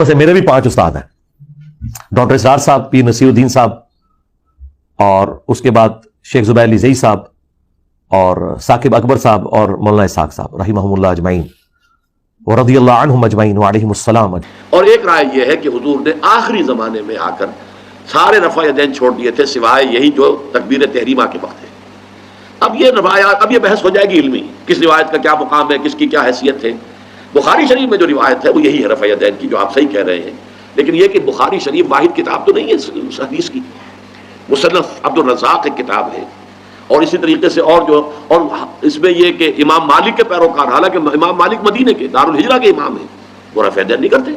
سے میرے بھی 5 استاد ہیں، ڈاکٹر اسرار صاحب، پیر نصیر الدین صاحب، اور اس کے بعد شیخ زبیر علی زئی صاحب، اور ثاقب اکبر صاحب، اور مولانا اسحاق صاحب رحمہم اللہ اجمعین ورضی اللہ عنہم اجمعین وعلیہم السلام۔ اور ایک رائے یہ ہے کہ حضور نے آخری زمانے میں آ کر سارے رفع یدین چھوڑ دیے تھے سوائے یہی جو تکبیر تحریمہ کے وقت ہے۔ اب یہ روایات، اب یہ بحث ہو جائے گی علمی، کس روایت کا کیا مقام ہے، کس کی کیا حیثیت ہے۔ بخاری شریف میں جو روایت ہے وہ یہی ہے رفع یدین کی، جو آپ صحیح کہہ رہے ہیں، لیکن یہ کہ بخاری شریف واحد کتاب تو نہیں ہے اس حدیث کی، مصنف عبد الرزاق ایک کتاب ہے، اور اسی طریقے سے اور اس میں یہ کہ امام مالک کے پیروکار، حالانکہ امام مالک مدینے کے دارالہجرہ کے امام ہیں، وہ رفع یدین نہیں کرتے،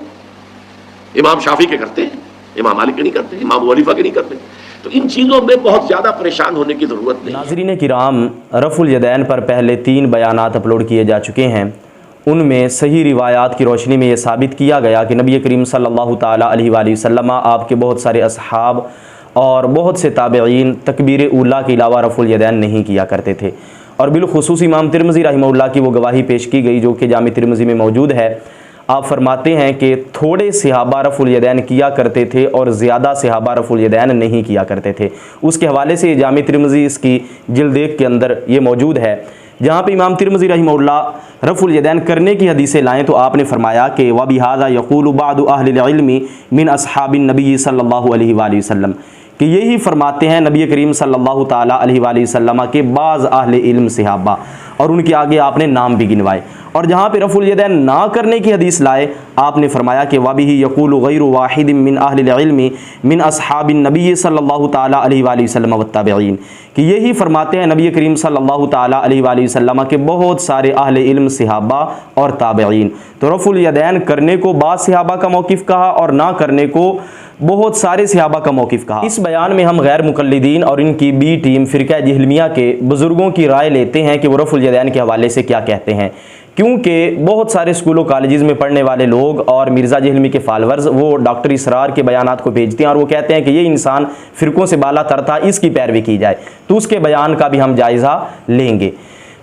امام شافعی کے کرتے ہیں، امام مالک کے نہیں کرتے، امام ابو حنیفہ کے نہیں کرتے۔ تو ان چیزوں میں بہت زیادہ پریشان ہونے کی ضرورت نہیں۔ ناظرین کرام، رفع الیدین پر پہلے 3 بیانات اپلوڈ کیے جا چکے ہیں۔ ان میں صحیح روایات کی روشنی میں یہ ثابت کیا گیا کہ نبی کریم صلی اللہ تعالیٰ علیہ وآلہ وسلم، آپ کے بہت سارے اصحاب اور بہت سے تابعین تکبیر اولیٰ کے علاوہ رفع الیدین نہیں کیا کرتے تھے، اور بالخصوص امام ترمذی رحمہ اللہ کی وہ گواہی پیش کی گئی جو کہ جامع ترمذی میں موجود ہے۔ آپ فرماتے ہیں کہ تھوڑے صحابہ رفع الیدین کیا کرتے تھے اور زیادہ صحابہ رفع الیدین نہیں کیا کرتے تھے۔ اس کے حوالے سے جامع ترمذی اس کی جلد 1 کے اندر یہ موجود ہے، جہاں پہ امام ترمذی رحمہ اللہ رفع الیدین کرنے کی حدیثیں لائیں تو آپ نے فرمایا کہ وَبِهَذَا يَقُولُ بَعْضُ أَهْلِ الْعِلْمِ مِنْ أَصْحَابِ النَّبِيِّ صلی اللہ علیہ وآلہ وسلم، کہ یہی فرماتے ہیں نبی کریم صلی اللہ تعالیٰ علیہ وآلہ وسلم کے بعض اہل علم صحابہ، اور ان کے آگے آپ نے نام بھی گنوائے۔ اور جہاں پہ رفع الیدین نہ کرنے کی حدیث لائے آپ نے فرمایا کہ وَبِهِ يَقُولُ غَيْرُ وَاحِدٍ مِّنْ أَهْلِ الْعِلْمِ مِنْ أَصْحَابِ النَّبِيِّ صلی اللہ تعالیٰ علیہ وآلہ وسلم والتابعین، کہ یہی فرماتے ہیں نبی کریم صلی اللہ تعالیٰ علیہ وآلہ وسلم کے بہت سارے اہل علم صحابہ اور تابعین۔ تو رفع الیدین کرنے کو بعض صحابہ کا موقف کہا اور نہ کرنے کو بہت سارے صحابہ کا موقف کہا۔ اس بیان میں ہم غیر مقلدین اور ان کی بی ٹیم فرقہ جہلمیہ کے بزرگوں کی رائے لیتے ہیں کہ وہ رفع الیدین کے حوالے سے کیا کہتے ہیں، کیونکہ بہت سارے اسکول و کالجز میں پڑھنے والے لوگ اور مرزا جہلمی کے فالورز وہ ڈاکٹر اسرار کے بیانات کو بھیجتے ہیں اور وہ کہتے ہیں کہ یہ انسان فرقوں سے بالا تر تھا، اس کی پیروی کی جائے، تو اس کے بیان کا بھی ہم جائزہ لیں گے۔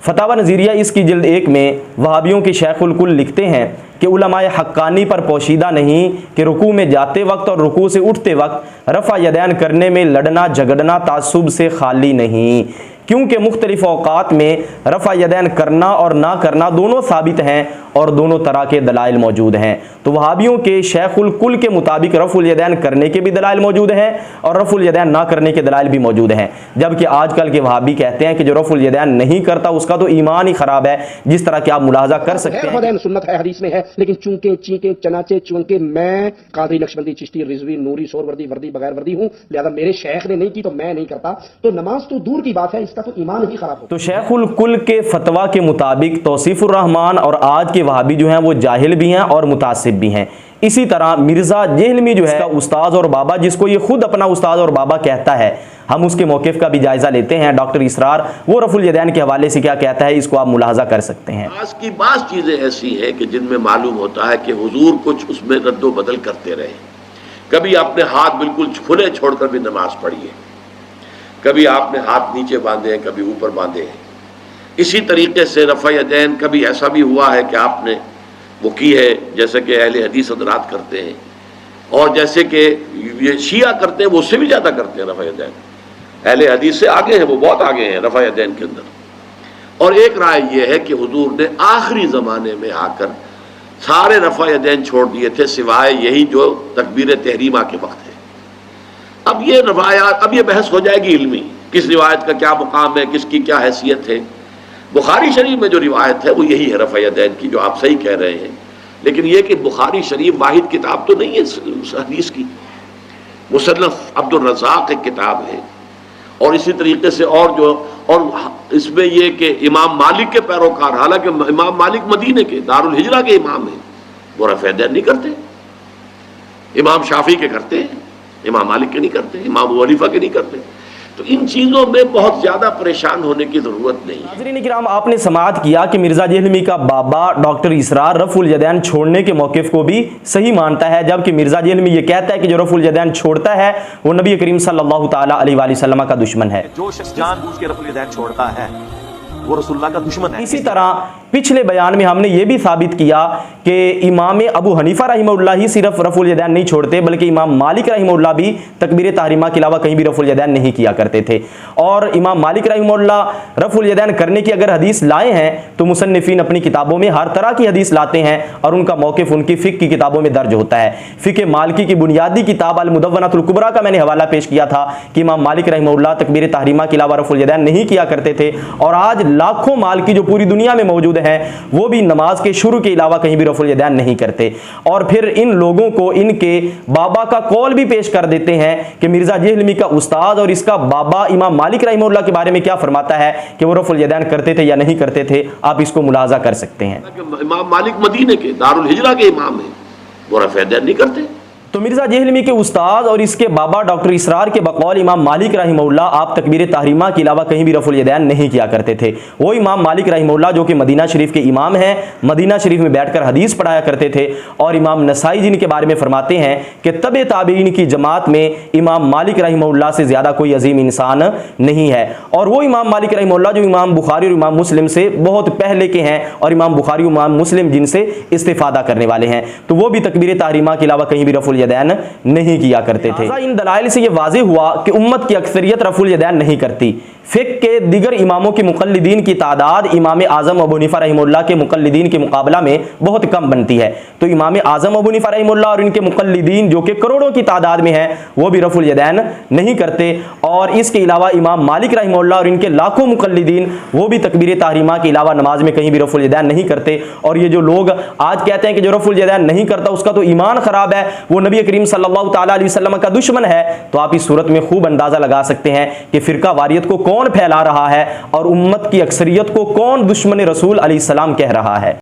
فتاوی نظیریہ اس کی جلد 1 میں وہابیوں کے شیخ الکل لکھتے ہیں کہ علماء حقانی پر پوشیدہ نہیں کہ رکوع میں جاتے وقت اور رکوع سے اٹھتے وقت رفع یدین کرنے میں لڑنا جھگڑنا تعصب سے خالی نہیں، کیونکہ مختلف اوقات میں رفع یدین کرنا اور نہ کرنا دونوں ثابت ہیں اور دونوں طرح کے دلائل موجود ہیں۔ تو وہابیوں کے شیخ الکل کے مطابق رفع الیدین کرنے کے بھی دلائل موجود ہیں اور رفع الیدین نہ کرنے کے دلائل بھی موجود ہیں، جبکہ آج کل کے وہابی کہتے ہیں کہ جو رفع الیدین نہیں کرتا اس کا تو ایمان ہی خراب ہے، جس طرح کہ آپ ملاحظہ کر سکتے ہیں۔ سنت ہے، حدیث میں ہے، لیکن چونکہ چینکے چنانچہ چونکہ میں قادری نقشبندی چشتی رضوی نوری سور وردی بغیر وردی ہوں، لہذا میرے شیخ نے نہیں کی تو میں نہیں کرتا، تو نماز تو دور کی بات ہے، اس کا تو ایمان ہی خراب ہو۔ تو شیخ الکل کے فتویٰ کے مطابق توصیف الرحمان اور آج کے وہابی جو ہیں وہ جاہل بھی ہیں اور متعصب بھی ہیں۔ اسی طرح مرزا جہلمی جو ہے استاد اور بابا، جس کو یہ خود اپنا استاد اور بابا کہتا ہے، ہم اس کے موقف کا بھی جائزہ لیتے ہیں۔ ڈاکٹر اسرار وہ رفع الیدین کے حوالے سے کیا کہتا ہے، اس کو آپ ملاحظہ کر سکتے ہیں۔ آج کی بعض چیزیں ایسی ہیں کہ جن میں معلوم ہوتا ہے کہ حضور کچھ اس میں رد و بدل کرتے رہے، کبھی آپ نے ہاتھ بالکل کھلے چھوڑ کر بھی نماز پڑھی ہے، کبھی آپ نے ہاتھ نیچے باندھے ہیں، کبھی اوپر باندھے ہیں۔ اسی طریقے سے رفع یدین کبھی ایسا بھی ہوا ہے کہ آپ نے وہ کی ہے جیسے کہ اہل حدیث حضرات کرتے ہیں، اور جیسے کہ یہ شیعہ کرتے ہیں وہ اس سے بھی زیادہ کرتے ہیں رفع یدین، اہل حدیث سے آگے ہیں، وہ بہت آگے ہیں رفع یدین کے اندر۔ اور ایک رائے یہ ہے کہ حضور نے آخری زمانے میں آ کر سارے رفع یدین چھوڑ دیے تھے سوائے یہی جو تکبیر تحریمہ کے وقت ہے۔ اب یہ روایات، اب یہ بحث ہو جائے گی علمی، کس روایت کا کیا مقام ہے، کس کی کیا حیثیت ہے۔ بخاری شریف میں جو روایت ہے وہ یہی ہے رفع یدین کی، جو آپ صحیح کہہ رہے ہیں، لیکن یہ کہ بخاری شریف واحد کتاب تو نہیں ہے اس حدیث کی، مصنف عبد الرزاق ایک کتاب ہے، اور اسی طریقے سے اور اس میں یہ کہ امام مالک کے پیروکار، حالانکہ امام مالک مدینے کے دارالہجرہ کے امام ہیں، وہ رفع یدین نہیں کرتے، امام شافعی کے کرتے ہیں، امام مالک کے نہیں کرتے، امام ابو حنیفہ کے نہیں کرتے۔ تو ان چیزوں میں بہت زیادہ پریشان ہونے کی ضرورت نہیں ہے۔ ناظرین کرام، آپ نے سماعت کیا کہ مرزا جہلمی کا بابا ڈاکٹر اسرار رفع الیدین چھوڑنے کے موقف کو بھی صحیح مانتا ہے، جبکہ مرزا جہلمی یہ کہتا ہے کہ جو رفع الیدین چھوڑتا ہے وہ نبی کریم صلی اللہ تعالیٰ علیہ وآلہ وسلم کا دشمن ہے۔ جو شخص جان بوجھ کے رفع الیدین چھوڑتا ہے وہ رسول اللہ کا دشمن ہے. اسی طرح پچھلے بیان میں ہم نے یہ بھی ثابت کیا کہ امام ابو حنیفہ رحمہ اللہ ہی صرف رفع الیدین نہیں چھوڑتے بلکہ امام مالک رحمہ اللہ بھی تکبیر تحریمہ کے علاوہ کہیں بھی رفع الیدین نہیں کیا کرتے تھے. اور امام مالک رحمہ اللہ رفع الیدین کرنے کی اگر حدیث لائے ہیں تو مصنفین اپنی کتابوں میں ہر طرح کی حدیث لاتے ہیں اور ان کا موقف ان کی فقہ کی کتابوں میں درج ہوتا ہے. فقہ مالکی کی بنیادی کتاب المدونۃ الکبریٰ کا میں نے حوالہ پیش کیا تھا کہ امام مالک رحمہ اللہ تکبیر تحریمہ کے علاوہ رفع الیدین نہیں کیا کرتے تھے. اور آج لاکھوں مالکی جو پوری دنیا میں موجود ہیں وہ بھی نماز کے شروع کے علاوہ کہیں بھی رفع الیدین نہیں کرتے. اور پھر ان لوگوں کو ان کے بابا کا قول بھی پیش کر دیتے ہیں کہ مرزا جہلمی کا استاد اور اس کا بابا امام مالک رحمہ اللہ کے بارے میں کیا فرماتا ہے کہ وہ رفع الیدین کرتے تھے یا نہیں کرتے تھے. آپ اس کو ملاحظہ کر سکتے ہیں. امام مالک مدینے کے دارالہجرہ کے امام ہیں, وہ رفع الیدین نہیں کرتے. تو مرزا جہلمی کے استاد اور اس کے بابا ڈاکٹر اسرار کے بقول امام مالک رحمہ اللہ آپ تکبیر تحریمہ کے علاوہ کہیں بھی رفع الیدین نہیں کیا کرتے تھے. وہ امام مالک رحمہ اللہ جو کہ مدینہ شریف کے امام ہیں, مدینہ شریف میں بیٹھ کر حدیث پڑھایا کرتے تھے. اور امام نسائی جن کے بارے میں فرماتے ہیں کہ تبع تابعین کی جماعت میں امام مالک رحمہ اللہ سے زیادہ کوئی عظیم انسان نہیں ہے. اور وہ امام مالک رحمہ اللہ جو امام بخاری اور امام مسلم سے بہت پہلے کے ہیں اور امام بخاری اور امام مسلم جن سے استفادہ کرنے والے ہیں, تو وہ بھی تکبیر تحریمہ کے علاوہ کہیں بھی رفع الیدین نہیں کیا کرتے تھے. ان دلائل سے یہ واضح ہوا کہ امت کی اکثریت رفع الیدین نہیں کرتی. فقہ کے دیگر اماموں کے مقلدین کی تعداد امام اعظم ابو حنیفہ رحمہ اللہ کے مقلدین کے مقابلہ میں بہت کم بنتی ہے. تو امام اعظم ابو حنیفہ رحمہ اللہ اور ان کے مقلدین جو کہ کروڑوں کی تعداد میں ہیں وہ بھی رفع الیدین نہیں کرتے. اور اس کے علاوہ امام مالک رحمہ اللہ اور ان کے لاکھوں مقلدین وہ بھی تکبیر تحریمہ کے علاوہ نماز میں کہیں بھی رفع الیدین نہیں کرتے. اور یہ جو لوگ آج کہتے ہیں کہ جو رفع الیدین نہیں کرتا اس کا تو ایمان خراب ہے, وہ نبی کریم صلی اللہ تعالی علیہ وسلم کا دشمن ہے, تو آپ اس صورت میں خوب اندازہ لگا سکتے ہیں کہ فرقہ واریت کو کون پھیلا رہا ہے اور امت کی اکثریت کو کون دشمن رسول علیہ السلام کہہ رہا ہے.